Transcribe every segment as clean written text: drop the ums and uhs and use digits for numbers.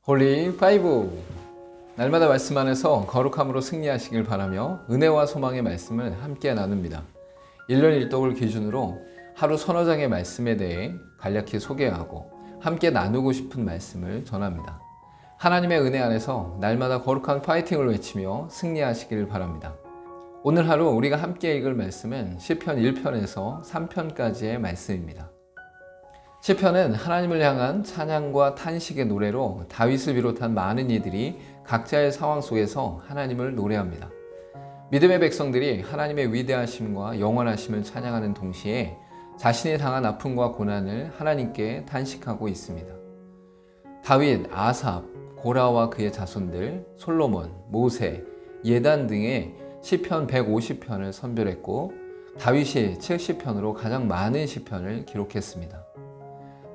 홀리 파이브! 날마다 말씀 안에서 거룩함으로 승리하시길 바라며 은혜와 소망의 말씀을 함께 나눕니다. 1년 1독을 기준으로 하루 서너 장의 말씀에 대해 간략히 소개하고 함께 나누고 싶은 말씀을 전합니다. 하나님의 은혜 안에서 날마다 거룩한 파이팅을 외치며 승리하시길 바랍니다. 오늘 하루 우리가 함께 읽을 말씀은 시편 1편에서 3편까지의 말씀입니다. 시편은 하나님을 향한 찬양과 탄식의 노래로 다윗을 비롯한 많은 이들이 각자의 상황 속에서 하나님을 노래합니다. 믿음의 백성들이 하나님의 위대하심과 영원하심을 찬양하는 동시에 자신이 당한 아픔과 고난을 하나님께 탄식하고 있습니다. 다윗, 아삽, 고라와 그의 자손들, 솔로몬, 모세, 예단 등의 시편 150편을 선별했고 다윗이 70편으로 가장 많은 시편을 기록했습니다.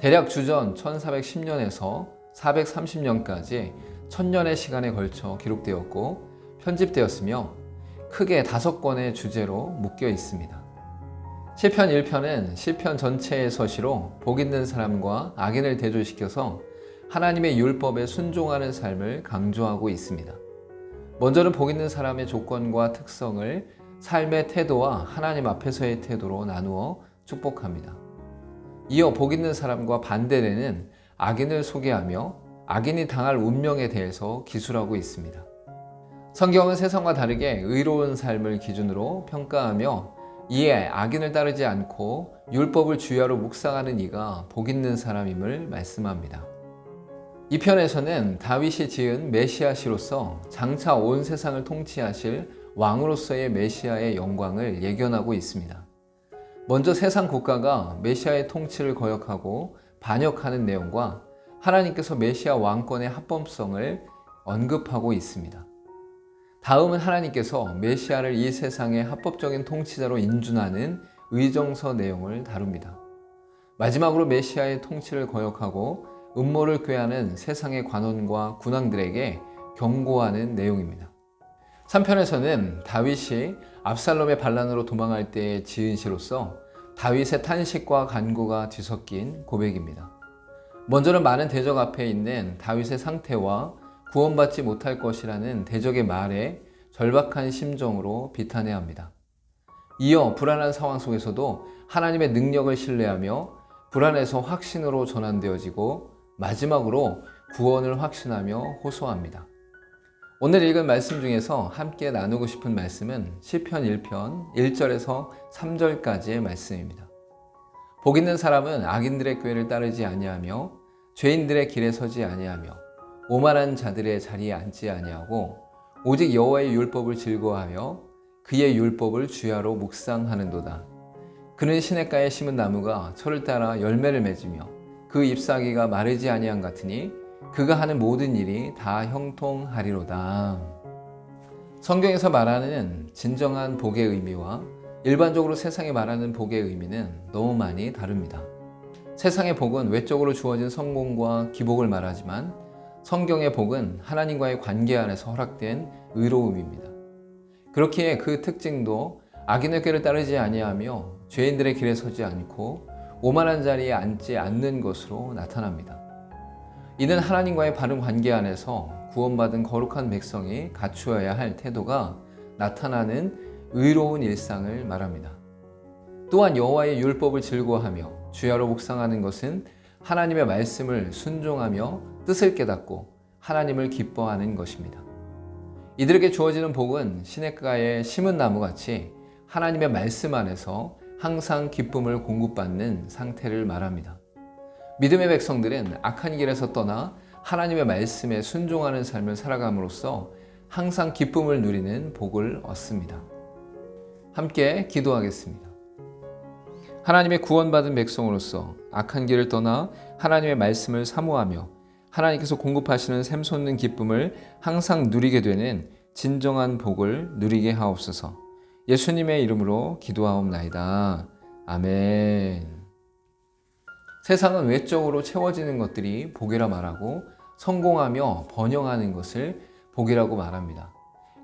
대략 주전 1410년에서 430년까지 1000년의 시간에 걸쳐 기록되었고 편집되었으며 크게 5권의 주제로 묶여 있습니다. 시편 1편은 시편 전체의 서시로 복 있는 사람과 악인을 대조시켜서 하나님의 율법에 순종하는 삶을 강조하고 있습니다. 먼저는 복 있는 사람의 조건과 특성을 삶의 태도와 하나님 앞에서의 태도로 나누어 축복합니다. 이어 복 있는 사람과 반대되는 악인을 소개하며 악인이 당할 운명에 대해서 기술하고 있습니다. 성경은 세상과 다르게 의로운 삶을 기준으로 평가하며 이에 악인을 따르지 않고 율법을 주야로 묵상하는 이가 복 있는 사람임을 말씀합니다. 이 편에서는 다윗이 지은 메시아시로서 장차 온 세상을 통치하실 왕으로서의 메시아의 영광을 예견하고 있습니다. 먼저 세상 국가가 메시아의 통치를 거역하고 반역하는 내용과 하나님께서 메시아 왕권의 합법성을 언급하고 있습니다. 다음은 하나님께서 메시아를 이 세상의 합법적인 통치자로 인준하는 의정서 내용을 다룹니다. 마지막으로 메시아의 통치를 거역하고 음모를 꾀하는 세상의 관원과 군왕들에게 경고하는 내용입니다. 3편에서는 다윗이 압살롬의 반란으로 도망할 때의 지은 시로서 다윗의 탄식과 간구가 뒤섞인 고백입니다. 먼저는 많은 대적 앞에 있는 다윗의 상태와 구원받지 못할 것이라는 대적의 말에 절박한 심정으로 비탄해야 합니다. 이어 불안한 상황 속에서도 하나님의 능력을 신뢰하며 불안에서 확신으로 전환되어지고 마지막으로 구원을 확신하며 호소합니다. 오늘 읽은 말씀 중에서 함께 나누고 싶은 말씀은 시편 1편 1절에서 3절까지의 말씀입니다. 복 있는 사람은 악인들의 꾀를 따르지 아니하며 죄인들의 길에 서지 아니하며 오만한 자들의 자리에 앉지 아니하고 오직 여호와의 율법을 즐거워하며 그의 율법을 주야로 묵상하는도다. 그는 시냇가에 심은 나무가 철을 따라 열매를 맺으며 그 잎사귀가 마르지 아니한 같으니 그가 하는 모든 일이 다 형통하리로다. 성경에서 말하는 진정한 복의 의미와 일반적으로 세상에 말하는 복의 의미는 너무 많이 다릅니다. 세상의 복은 외적으로 주어진 성공과 기복을 말하지만 성경의 복은 하나님과의 관계 안에서 허락된 의로움입니다. 그렇기에 그 특징도 악인의 꾀를 따르지 아니하며 죄인들의 길에 서지 않고 오만한 자리에 앉지 않는 것으로 나타납니다. 이는 하나님과의 바른 관계 안에서 구원받은 거룩한 백성이 갖추어야 할 태도가 나타나는 의로운 일상을 말합니다. 또한 여호와의 율법을 즐거워하며 주야로 묵상하는 것은 하나님의 말씀을 순종하며 뜻을 깨닫고 하나님을 기뻐하는 것입니다. 이들에게 주어지는 복은 시냇가에 심은 나무같이 하나님의 말씀 안에서 항상 기쁨을 공급받는 상태를 말합니다. 믿음의 백성들은 악한 길에서 떠나 하나님의 말씀에 순종하는 삶을 살아감으로써 항상 기쁨을 누리는 복을 얻습니다. 함께 기도하겠습니다. 하나님의 구원받은 백성으로서 악한 길을 떠나 하나님의 말씀을 사모하며 하나님께서 공급하시는 샘솟는 기쁨을 항상 누리게 되는 진정한 복을 누리게 하옵소서. 예수님의 이름으로 기도하옵나이다. 아멘. 세상은 외적으로 채워지는 것들이 복이라 말하고 성공하며 번영하는 것을 복이라고 말합니다.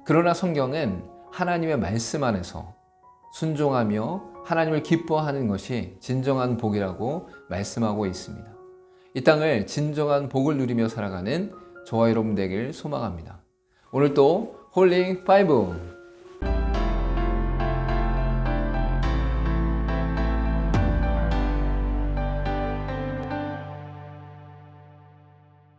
그러나 성경은 하나님의 말씀 안에서 순종하며 하나님을 기뻐하는 것이 진정한 복이라고 말씀하고 있습니다. 이 땅을 진정한 복을 누리며 살아가는 저와 여러분 되길 소망합니다. 오늘 또 홀링 5